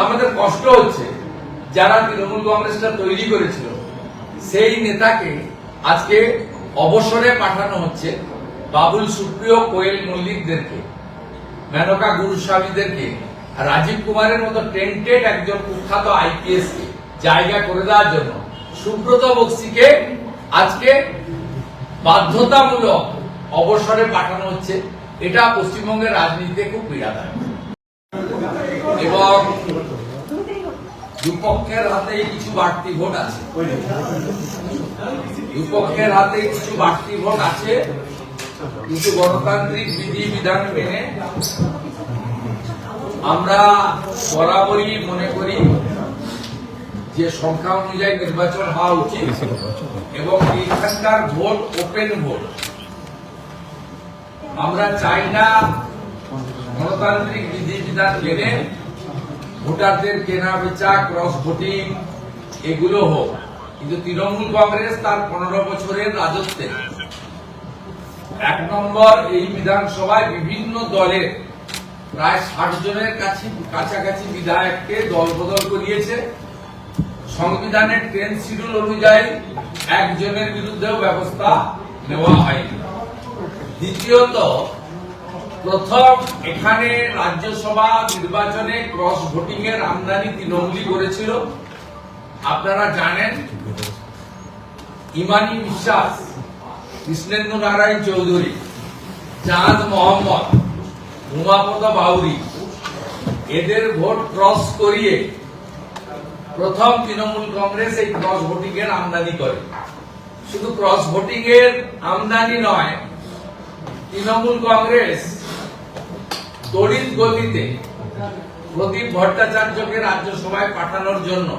আমাদের কষ্ট হচ্ছে যারা তৃণমূল কংগ্রেসটা তৈরি করেছিল সেই নেতাকে আজকে অবসরে পাঠানো হচ্ছে। বাবুল সুপ্রিয়, কোয়েল মল্লিকদেরকে, মেনকা গুরুস্বামীদেরকে, রাজীব কুমারের মতো টেন্টেড একজন কুখ্যাত আইপিএস কে জায়গা করে দেওয়ার জন্য সুব্রত বক্সিকে আজকে বাধ্যতামূলক অবসরে পাঠানো হচ্ছে। এটা পশ্চিমবঙ্গের রাজনীতিতে খুব পীড়াদায়ক এবং দুপক্ষের হাতে কিছু বাড়তি ভোট আছে। দুপক্ষের হাতে কিছু বাড়তি ভোট আছে, কিন্তু গণতান্ত্রিক বিধি বিধান মেনে আমরা বরাবরই মনে করি যে সংখ্যা অনুযায়ী নির্বাচন হওয়া উচিত এবং এখানকার ভোট ওপেন ভোট। আমরা চাই না গণতান্ত্রিক বিধি বিধান মেনে ভোটারদের কেনা বেচা, ক্রস ভোটিং এগুলো হোক। কিন্তু তৃণমূল কংগ্রেস তার 15 বছরের রাজত্বে 1 নম্বর এই বিধানসভায় বিভিন্ন দলের প্রায় 60 জনের কাছাকাছি বিধায়ককে দল বদল করিয়েছে। সংবিধানের 10 শিডিউল অনুযায়ী একজনের বিরুদ্ধেও ব্যবস্থা নেওয়া হয়নি। দ্বিতীয়ত, প্রথম এখানে রাজ্যসভা নির্বাচনে ক্রস ভোটিং এর আমদানি তৃণমূলই করেছিল। আপনারা জানেন, ইমানি বিশ্বাস, কৃষ্ণেন্দু নারায়ণ চৌধুরী, চাঁদ মোহাম্মদ, উমাপদ বাউরি এদের ভোট ক্রস করিয়ে প্রথম তৃণমূল কংগ্রেস এই ক্রস ভোটিং এর আমদানি করে। শুধু ক্রস ভোটিং এর আমদানি নয়, তৃণমূল কংগ্রেস তড়িৎ গতিতে প্রদীপ ভট্টাচার্যকে রাজ্যসভায় পাঠানোর জন্য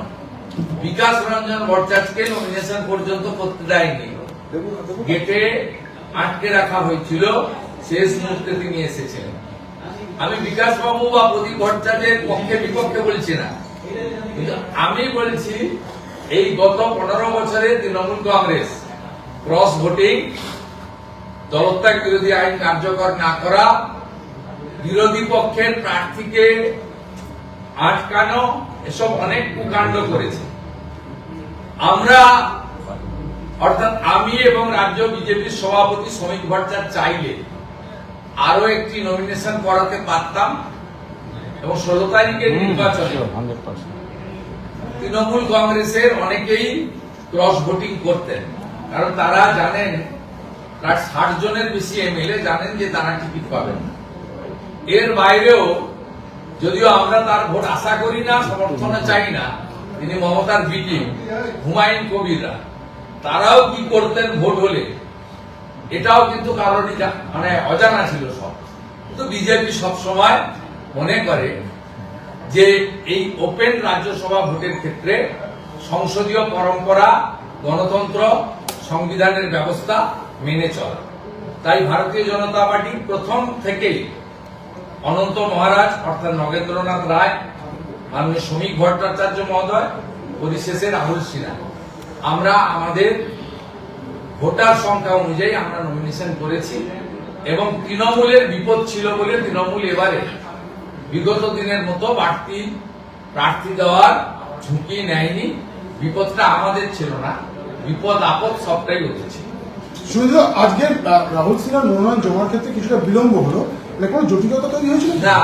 বিকাশ রঞ্জন ভট্টাচার্যকে নমিনেশন পর্যন্ত করতে দেয়নি। গেটে আটকে রাখা হয়েছিল, শেষ মুহূর্তে তিনি এসেছিলেন। আমি বিকাশ বাবু বা প্রদীপ ভট্টাচার্যের পক্ষে বিপক্ষে বলছি না, কিন্তু আমি বলছি এই গত 15 বছরে তৃণমূল কংগ্রেস ক্রস ভোটিং, দলত্যাগ বিরোধী আইন কার্যকর না করা, বিরোধী পক্ষের প্রার্থীকে আটকানো, এসব অনেক কুকাণ্ড করেছে। আমরা অর্থাৎ আমি এবং রাজ্য বিজেপির সভাপতি শ্রমিক ভট্টাচার্য চাইলে আরো একটি নমিনেশন করাতে পারতাম এবং 16 তারিখের নির্বাচনে তৃণমূল কংগ্রেসের অনেকেই ক্রস ভোটিং করতেন, কারণ তারা জানেন প্রায় 60 জনের বেশি এমএলএ জানেন যে তারা টিকিট পাবেন না। এর বাইরেও যদিও আমরা তার ভোট আশা করি না, সমর্থনে চাই না, তিনি মমতার বিটি হুমায়ুন কবিররা তারাও কি করতেন ভোট হলে, এটাও কিন্তু কারণই মানে অজানা ছিল সব। কিন্তু বিজেপি সবসময় মনে করে যে এই ওপেন রাজ্যসভা ভোটের ক্ষেত্রে সংসদীয় পরম্পরা, গণতন্ত্র, সংবিধানের ব্যবস্থা মেনে চলা। তাই ভারতীয় জনতা পার্টি প্রথম থেকেই অনন্ত মহারাজ অর্থাৎ নগেন্দ্রনাথ রায়, মাননীয় শ্রমিক ভট্টাচার্য মহোদয়, পরিশেষে রাহুল সিনহা, আমরা আমাদের ভোটার সংখ্যা অনুযায়ী আমরা নমিনেশন করেছি এবং তৃণমূলের বিপদ ছিল বলে তৃণমূল এবারে বিগত দিনের মতো বাড়তি প্রার্থী দেওয়ার ঝুঁকি নেয়নি। বিপদটা আমাদের ছিল না, বিপদ আপদ সবটাই হতেছে। শুধু আজকে রাহুল সিনহার মনোনয়ন জমার ক্ষেত্রে কিছুটা বিলম্ব হলো, কোনো জটিলতা তৈরি হয়েছিল না।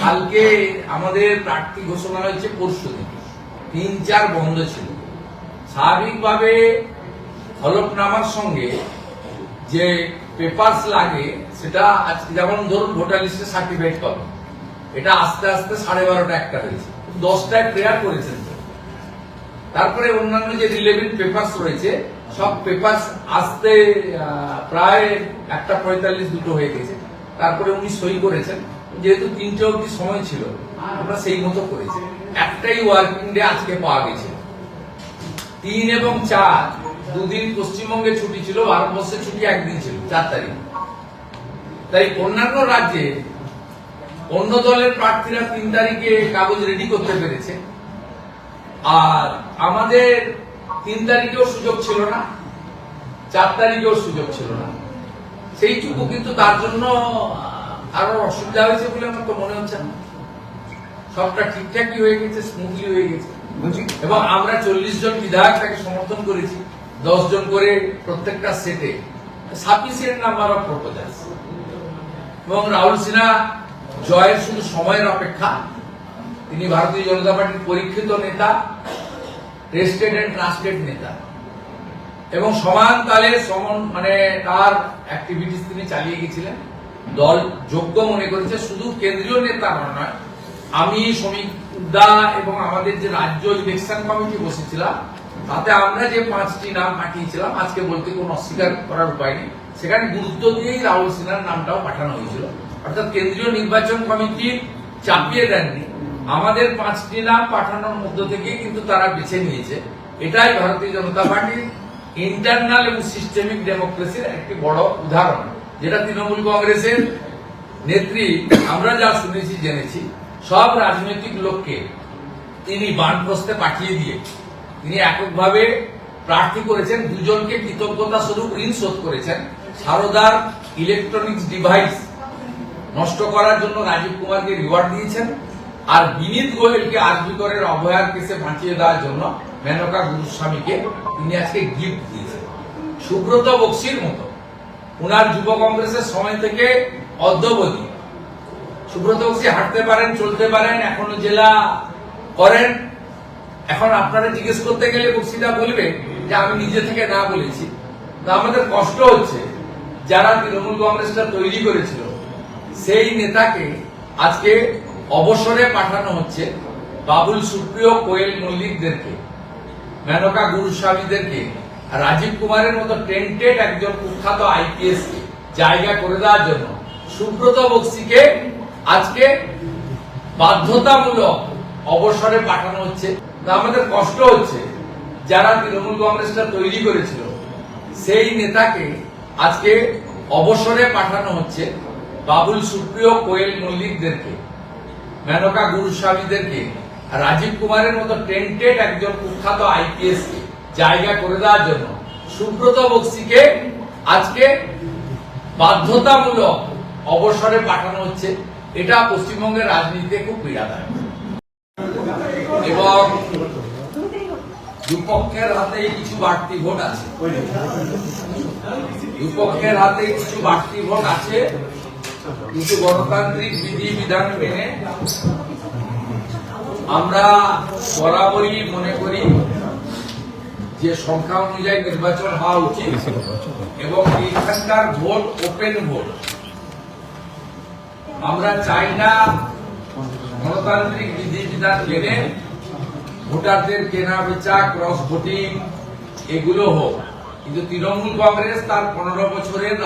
কালকে আমাদের প্রার্থী ঘোষণা হয়েছে পরশুদিন, 3-4 বন্ধ ছিল। স্বাভাবিকভাবে হলফনামার সঙ্গে যে পেপারস লাগে সেটা আজকে, যেমন ধরুন ভোটার লিস্টে সার্টিফাইড কপি, এটা আস্তে আস্তে 12:30 একটা হয়েছে, 10টায় প্রেয়ার করেছেন। তারপরে অন্যান্য যে রিলেভেন্ট পেপারস রয়েছে সব পেপারস আসতে প্রায় 1:45 2 হয়ে গেছে। তারপরে উনি সই করেছেন, যেহেতু 3টে অবধি সময় ছিল আমরা সেই মতো করেছি। একটাই ওয়ার্কিং ডে আজকে পাওয়া গেছে। 3 এবং 4 দুদিন পশ্চিমবঙ্গে ছুটি ছিল, ভারতবর্ষের ছুটি একদিন ছিল, 4 তারিখ। তাই অন্যান্য রাজ্যে অন্য দলের প্রার্থীরা 3 তারিখে কাগজ রেডি করতে পেরেছে, আর আমাদের 3 তারিখেও সুযোগ ছিল না, 4 তারিখেও সুযোগ ছিল না। সেইটুকু কিন্তু তার জন্য আরো অসুবিধা হয়েছে বলে আমার তো মনে হচ্ছে না। সবটা ঠিকঠাকই হয়ে গেছে, স্মুথলি হয়ে গেছে। এবং আমরা 40 জন বিধায়ক তাকে সমর্থন করেছি, 10 জন করে প্রত্যেকটা সেটে, সাফিসিয়েন্ট নাম্বার অফ প্রপোজালস। এবং রাহুল সিনহা জয়ের শুধু সময়ের অপেক্ষা। তিনি ভারতীয় জনতা পার্টির পরীক্ষিত নেতা, টেস্টেড এন্ড ট্রাস্টেড নেতা, এবং সমান তালে তার অ্যাক্টিভিটিস তিনি চালিয়ে গেছিলেন। দল যোগ্য মনে করেছে, শুধু কেন্দ্রীয় নেতা নয়, আমি শ্রমিক দা এবং আমাদের যে রাজ্য ইলেকশন কমিটি বসেছিলাম, তাতে আমরা যে 5টি নাম পাঠিয়েছিলাম, আজকে বলতে কোনো অস্বীকার করার উপায় নেই, সেখানে গুরুত্ব দিয়েই রাহুল সিনহার নামটাও পাঠানো হয়েছিল। অর্থাৎ কেন্দ্রীয় নির্বাচন কমিটি চাপিয়ে দেননি, আমাদের 5টি নাম পাঠানোর মধ্য থেকে কিন্তু তারা বেছে নিয়েছে। এটাই ভারতীয় জনতা পার্টির ইন্টারনাল এবং সিস্টেমিক ডেমোক্রেসির একটি বড় উদাহরণ, যেটা তৃণমূল কংগ্রেসের নেত্রী, আমরা যা শুনেছি জেনেছি, সব রাজনৈতিক লোককে তিনি বানপ্রস্থে পাঠিয়ে দিয়ে তিনি এককভাবে প্রার্থী করেছেন। 2 জনকে কৃতজ্ঞতা স্বরূপ ঋণ শোধ করেছেন। সারদার ইলেকট্রনিক্স ডিভাইস নষ্ট করার জন্য রাজীব কুমারকে রিওয়ার্ড দিয়েছেন, আর বিনীত গোয়েলকে আরজি করের অভয়ার কেসে বাঁচিয়ে দেওয়ার জন্য মেনকা গুরুস্বামীকে তিনি আজকে গিফট দিয়েছেন। সুব্রত বক্সির মতো উনার যুব কংগ্রেসের সময় থেকে অদ্যাবধি সুব্রত বক্সি হাঁটতে পারেন, চলতে পারেন, এখনো জেলা করেন। এখন আপনারা জিজ্ঞেস করতে গেলে বক্সিটা বলবে যে আমি নিজে থেকে না বলেছি। তা আমাদের কষ্ট হচ্ছে, যারা তৃণমূল কংগ্রেসটা তৈরি করেছিল সেই নেতাকে আজকে অবসরে পাঠানো হচ্ছে। বাবুল সুপ্রিয়, কোয়েল মল্লিকদেরকে, মেনকা গুরুস্বামীদেরকে, রাজীব কুমারের মতো টেন্টেড একজন কুখ্যাত আইপিএস কে জায়গা করে দেওয়ার জন্য সুব্রত বক্সিকে আজকে বাধ্যতামূলক অবসরে পাঠানো হচ্ছে। তা আমাদের কষ্ট হচ্ছে, যারা তৃণমূল কংগ্রেসটা তৈরি করেছিল সেই নেতাকে আজকে অবসরে পাঠানো হচ্ছে। বাবুল সুপ্রিয়, কোয়েল মল্লিকদেরকে, মেনকা গুরুস্বামীদেরকে, রাজীব কুমারের মতো টেন্টেড একজন কুখ্যাত আইপিএস কে জায়গা করে দেওয়ার জন্য সুব্রত বক্সিকে আজকে বাধ্যতামূলক অবসরে পাঠানো হচ্ছে। এটা পশ্চিমবঙ্গের রাজনীতিতে খুব পীড়াদায়ক, এবং দুপক্ষের হাতে কিছু বাড়তি ভোট আছে। দুপক্ষের হাতে কিছু বাড়তি ভোট আছে, কিন্তু গণতান্ত্রিক বিধি বিধান মেনে আমরা বরাবরই মনে করি যে সংখ্যা অনুযায়ী নির্বাচন হওয়া উচিত, এবং এইখানকার ভোট ওপেন ভোট। আমরা চাই না গণতান্ত্রিক বিধি বিধান মেনে ভোটারদের কেনা বেচা, ক্রস ভোটিং এগুলো হোক। কিন্তু তৃণমূল কংগ্রেস তার 15 বছরের